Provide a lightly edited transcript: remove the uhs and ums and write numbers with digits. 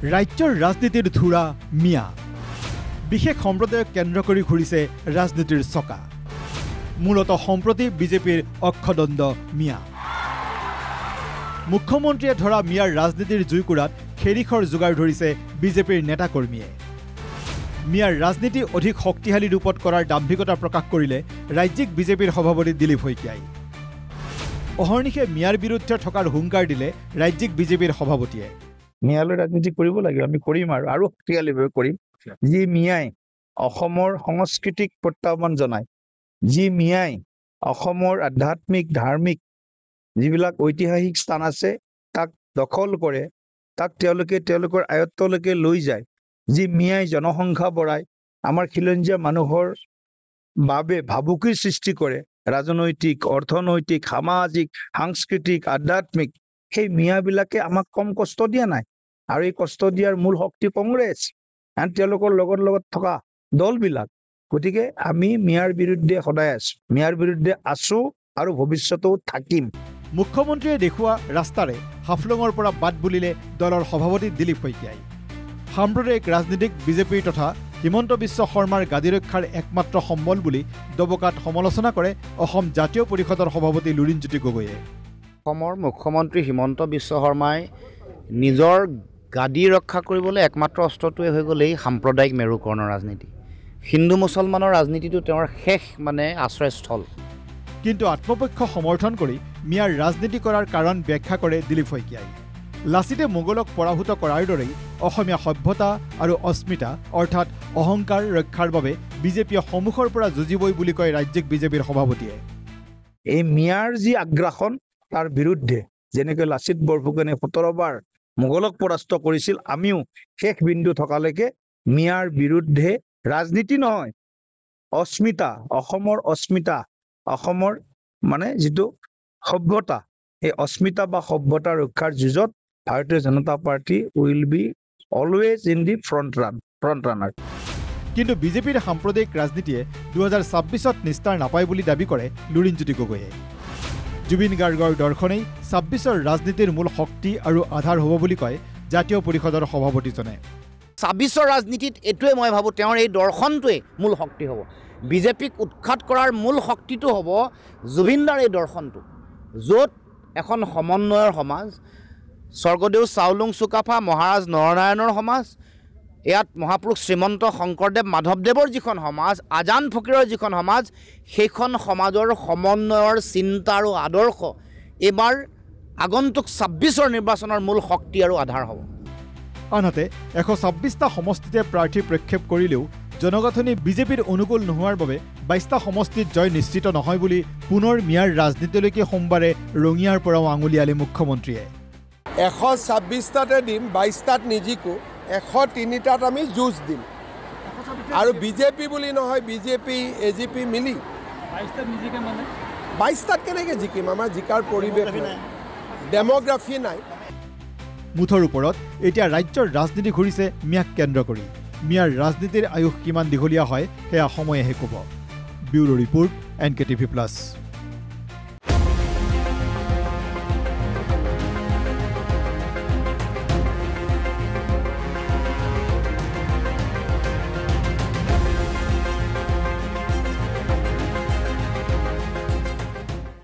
ৰাজ্যৰ ৰাজনীতিৰ ধুৰা মিয়া বিশেষ সম্প্ৰদায়ক কেন্দ্ৰ কৰি ঘূৰিছে ৰাজনীতিৰ চকা মূলত সম্প্ৰতি বিজেপিৰ অক্ষদণ্ড মিয়া মুখ্যমন্ত্ৰীয়ে ধৰা মিয়াৰ ৰাজনীতিৰ জুইকুৰাত খেৰিখৰ যোগাৰ ধৰিছে বিজেপিৰ নেতাকৰ্মীয়ে মিয়াৰ ৰাজনীতি অধিক শক্তিশালী ৰূপত কৰাৰ দাম্ভিকতা প্ৰকাশ কৰিলে ৰাজ্যিক বিজেপিৰ সভাপতি দিলীপ শইকীয়াই অহৰ্নিশে মিয়াৰ বিৰুদ্ধে থকাৰ হুংকাৰ দিলে ৰাজ্যিক বিজেপিৰ সভাপতিয়ে মিয়ালৈ ৰাজনীতি কৰিব লাগে আমি কৰিম আৰু শক্তিশালীভাৱে কৰিম যি মিয়াই অসমৰ সংস্কৃতিক প্ৰত্যাহ্বান জনায় যি মিয়াই অসমৰ আধ্যাত্মিক ধাৰ্মিক যিবিলাক ঐতিহাসিক স্থান আছে তাক দখল কৰে তাক তেওঁলোকৰ আয়ত্তলৈকে লৈ যায় যি মিয়াই জনসংখ্যা বঢ়ায় আমাৰ খিলঞ্জীয়া মানুহৰ বাবে ভাবুকিৰ সৃষ্টি কৰে ৰাজনৈতিক অৰ্থনৈতিক সামাজিক সাংস্কৃতিক আধ্যাত্মিক সেই মিয়াবিলাকে আমাক কম কষ্ট দিয়া নাই আৰু এই কষ্ট দিয়াৰ মূল শক্তি কংগ্ৰেছ আৰু তেওঁলোকৰ লগত থকা দলবিলাক গতিকে আমি মিয়াৰ বিৰুদ্ধে সদায় মিয়াৰ বিৰুদ্ধে আছো আৰু ভৱিষ্যতেও থাকিম মুখ্যমন্ত্ৰীয়ে দেখুওৱা ৰাস্তাৰে হাফলঙৰ পৰা বাট বুলিলে দলৰ সভাপতি দিলীপ শইকীয়াই সাম্প্ৰদায়িক ৰাজনীতিক বিজেপিৰ তথা হিমন্ত বিশ্ব শৰ্মাৰ গাদী ৰক্ষাৰ একমাত্ৰ সম্বল বুলি দবকাত সমালোচনা কৰে অসম জাতীয় পৰিষদৰ সভাপতি লুৰিণজ্যোতি গগৈয়ে অসমৰ মুখ্যমন্ত্ৰী হিমন্ত বিশ্ব শৰ্মাই নিজৰ গাদী ৰক্ষা কৰিবলৈ একমাত্ৰ অস্ত্ৰটোৱে হৈ গ'ল এই সাম্প্ৰদায়িক মেৰুকৰণৰ ৰাজনীতি হিন্দু মুছলমানৰ ৰাজনীতিটো তেওঁৰ শেষ আশ্ৰয়স্থল কিন্তু আত্মপক্ষ সমৰ্থন কৰি মিয়াৰ ৰাজনীতি কৰাৰ কাৰণ ব্যাখ্যা কৰে দিলীপ শইকীয়াই লাচিতে মোগলক পৰাভূত কৰাৰ দৰেই অসমীয়া সভ্যতা আৰু অস্মিতা অৰ্থাৎ অহংকাৰ ৰক্ষাৰ বাবে বিজেপিয়ে সন্মুখৰ পৰা যুঁজিবই বুলি কয় ৰাজ্যিক বিজেপিৰ সভাপতিয়ে এই মিয়াৰ যি আগ্ৰাসন তাৰ বিৰুদ্ধে যেনেকৈ লাচিত বৰফুকনে 17 বাৰ মোগলক পৰাস্ত কৰিছিল আমিও শেষ বিন্দু থকালৈকে মিয়াৰ বিৰুদ্ধে ৰাজনীতি নহয় অস্মিতা অসমৰ যিটো সভ্যতা এই অস্মিতা বা সভ্যতা ৰক্ষাৰ যুঁজত Bharatiya Janata party will be always in the front runner কিন্তু বিজেপিৰ সাম্প্ৰদায়িক ৰাজনীতিয়ে 2026ত নিস্তাৰ নাপায় বুলি দাবী কৰে লুৰিণজ্যোতি গগৈয়ে জুবিন গাৰ্গৰ দৰ্শনেই 26ৰ ৰাজনীতিৰ মূল শক্তি আৰু আধাৰ হ'ব বুলি কয় জাতীয় পৰিষদৰ সভাপতিজনে 26ৰ ৰাজনীতিত এইটোৱে মই ভাবোঁ তেওঁৰ এই দৰ্শনটোৱে মূল শক্তি হ'ব বিজেপিক উৎখাত কৰাৰ মূল শক্তিটো হ'ব জুবিনদাৰ এই দৰ্শনটো য'ত এখন সমন্বয়ৰ সমাজ স্বৰ্গদেউ চাওলুং চুকাফা মহাৰাজ নৰনাৰায়ণৰ সমাজ ইয়াত মহাপুৰুষ শ্ৰীমন্ত শংকৰদেৱ মাধৱদেৱৰ যিখন সমাজ আজান ফকীৰৰ যিখন সমাজ সেইখন সমাজৰ সমন্বয়ৰ চিন্তা আৰু আদৰ্শ এইবাৰ আগন্তুক 26ৰ নিৰ্বাচনৰ মূল শক্তি আৰু আধাৰ হ'ব আনহাতে 126টা সমষ্টিতে প্ৰাৰ্থী প্ৰক্ষেপ কৰিলেও জনগাঁথনি বিজেপিৰ অনুকূল নোহোৱাৰ বাবে 22টা সমষ্টিত জয় নিশ্চিত নহয় বুলি পুনৰ মিয়াৰ ৰাজনীতিলৈকে সোমবাৰে ৰঙিয়াৰ পৰাও আঙুলিয়ালে মুখ্যমন্ত্ৰীয়ে 126টাতে দিম 22টাত নিজিকো 103টাত আমি যুঁজ দিম আৰু বিজেপি বুলি নহয় বিজেপি এজিপি মিলি 22টাত কেনেকৈ জিকিম আমাৰ জিকাৰ পৰিৱেশ নাই ডেমোগ্ৰাফি নাই মুঠৰ ওপৰত এতিয়া ৰাজ্যৰ ৰাজনীতি ঘূৰিছে মিয়াক কেন্দ্ৰ কৰি মিয়াৰ ৰাজনীতিৰ আয়ুস কিমান দীঘলীয়া হয় সেয়া সময়েহে ক'ব ব্যুৰো ৰিপৰ্ট NKTV+।